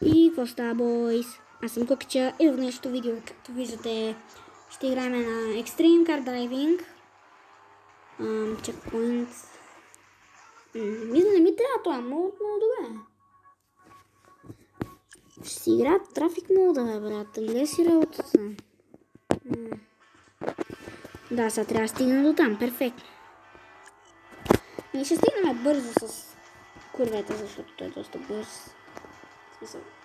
И какво става, бойс? Аз съм Кукича и в днешното видео, както виждате, ще играем на Extreme Car Driving. Checkpoint. Не ми трябва това, много добре. Ще си игра трафик мода, брат. Гледай си работата. Да, сега трябва да стигна до там, перфектно. И ще стигнем бързо с курвета, защото той е доста бърз.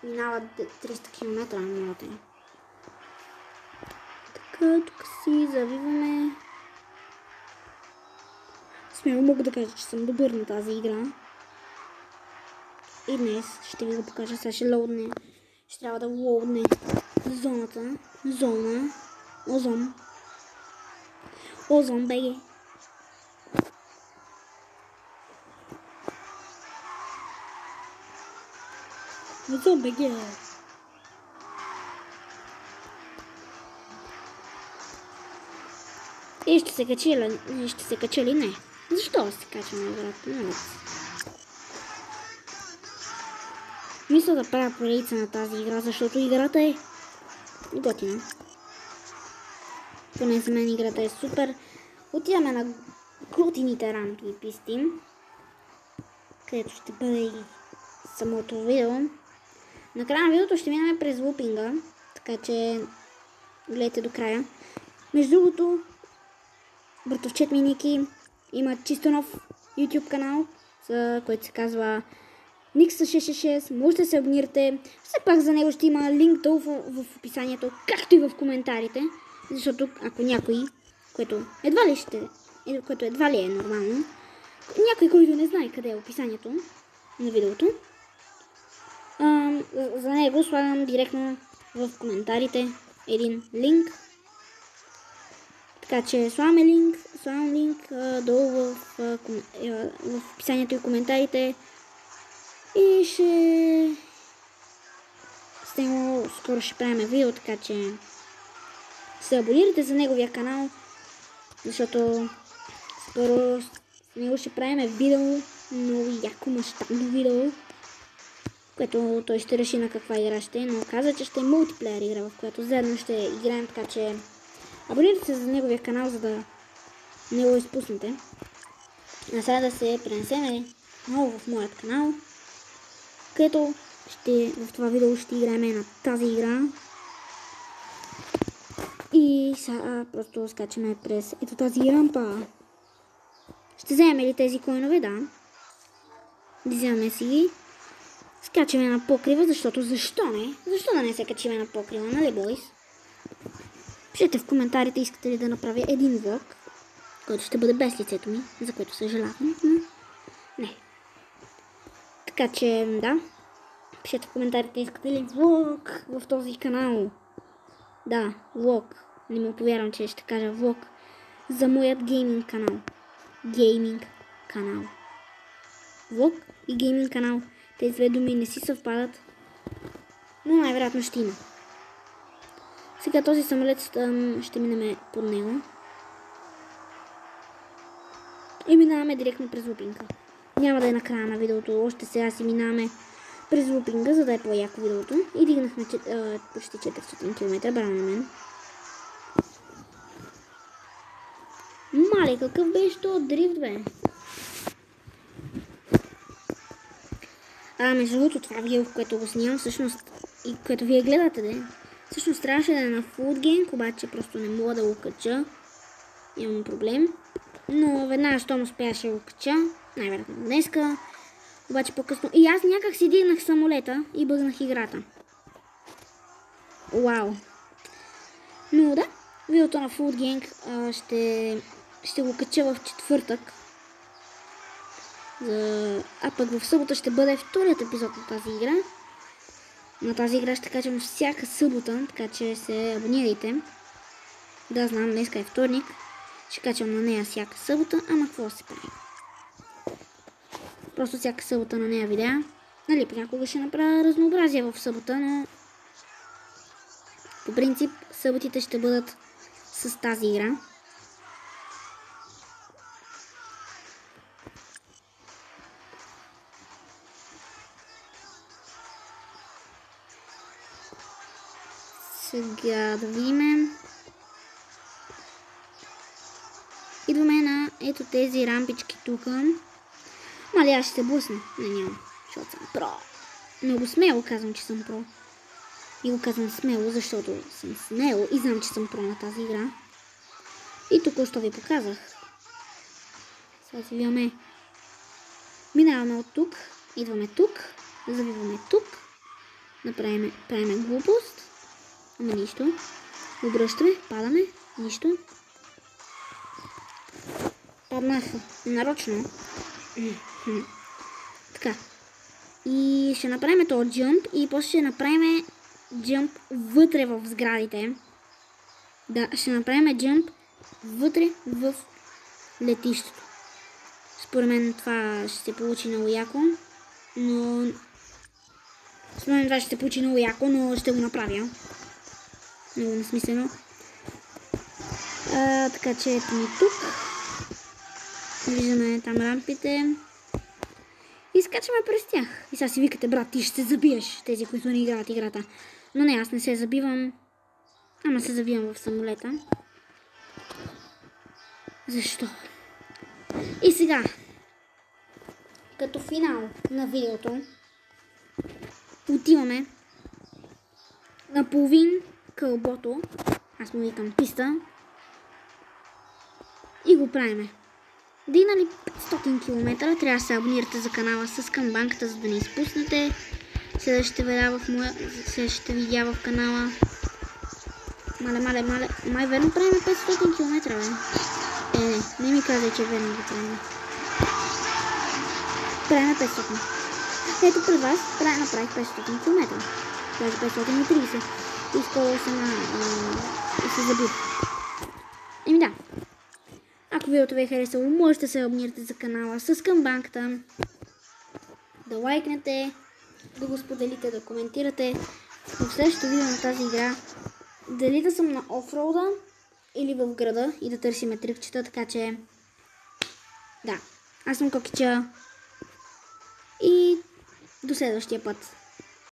Минава 300 км на минута. Така, тук си завиваме. Смело мога да кажа, че съм добър на тази игра. И днес ще ви го покажа. Сега ще лоудне. Ще трябва да лоудне зоната. Зона. Озон. Озон, беге. Озон, беге. И ще се качи ли? Ще се качи ли? Не. Защо се качваме, брат? Мисля да правя поредица на тази игра, защото играта е готина. Поне за мен играта е супер. Отиваме на готините рамки и писти, където ще бъде и самото видео. Накрая на видеото ще минаме през лупинга, така че гледайте до края. Между другото, братовчет ми Ники има чисто нов YouTube канал, който се казва Nix666, може да се абонирате. Все пак за него ще има линк долу в описанието, както и в коментарите. Защото ако някой, което едва ли е нормално, някой, който не знае къде е описанието на видеото, за него слагам директно в коментарите един линк. Така че слагам линк долу в описанието и коментарите. И с него скоро ще правим видео, така че се абонирайте за неговия канал, защото скоро с него ще правим видео, много яко мащабно видео, което той ще реши на каква игра ще е, но каза, че ще е мултиплеер игра, в която заедно ще играем, така че абонирайте се за неговия канал, за да не го изпуснете. А сега да се пренесеме много в моят канал, където в това видео ще играем на тази игра. И сега просто скачаме през ето тази рампа. Ще вземем ли тези коинове? Да. Вземаме си ги. Скачаме на покрива, защото защо не? Защо да не се качиме на покрива, нали, бойс? Пишете в коментарите, искате ли да направя един влог, който ще бъде без лицето ми, за което съжалявам, но не. Така че, да. Пишете в коментарите, искате ли влог в този канал. Да, влог. Не му повярвам, че ще кажа влог за моят гейминг канал. Влог и гейминг канал. Тези две думи не си съвпадат, но най-вероятно ще има. Сега този самолет ще минем под него. И минаваме директно през лупинга. Няма да е на края на видеото, още сега си минаваме през лупинга, за да е по-яко видеото. И дигнахме почти 400 км, браво на мен. Мале, какъв беше то дрифт, бе? Между другото, това видео, което го снимам, всъщност, и което вие гледате, де, всъщност трябваше да е на Food Gang, обаче просто не мога да го кача. Имам проблем. Но веднага, щом успяше да го кача, най-вероятно днеска, обаче по-късно. И аз някак си дигнах самолета и бъгнах играта. Вау! Но да, видеото на Food Gang ще го кача в четвъртък. А пък в събота ще бъде вторият епизод на тази игра. На тази игра ще качвам всяка събота, така че се абонирайте. Да, знам, днеска е вторник. Ще качвам на нея всяка събота, ама какво се прави? Просто всяка събота на нея видеа. Нали, понякога ще направя разнообразие в събота, но по принцип съботите ще бъдат с тази игра. Сега да видим. Идваме на ето тези рампички тук. Мали аз ще се блъсна. Не, няма. Защото съм про. Много смело казвам, че съм про. И го казвам смело, защото съм смело и знам, че съм про на тази игра. И току-що ви показах. Сега си виждаме. Минаваме от тук. Идваме тук. Завиваме тук. Правиме глупост. Ама нищо. Обръщаме. Падаме. Нищо. Паднах нарочно. Така. И ще направим този джъмп. И после ще направим джъмп вътре в сградите. Да, ще направим джъмп вътре в летището. Според мен това ще се получи много яко. Но ще го направя. Много несмислено. Така че ето ни тук. Виждаме там рампите. И скачаме през тях. И сега си викате, брат, ти ще се забиеш. Тези, които не играят играта. Но не, аз не се забивам. Ама се забивам в самолета. Защо? И сега, като финал на видеото, отиваме на половин кълбото. Аз му викам писта. И го правиме. Дигнали 500 км, трябва да се абонирате за канала с камбанката, за да не изпуснете следващите видеа в канала. Мале. Май верно правим 500 км, бе. Не ми казай, че верно го правим. Правим 500. Ето при вас направих 500 км. Даже 530. И скоро се забих. Еми да. Ако видеото ви е харесало, можете да се абонирате за канала с камбанката, да лайкнете, да го споделите, да коментирате в следващото видео на тази игра. Дали да съм на офроуда или в града и да търсиме трикчета, така че да, аз съм Кокича и до следващия път.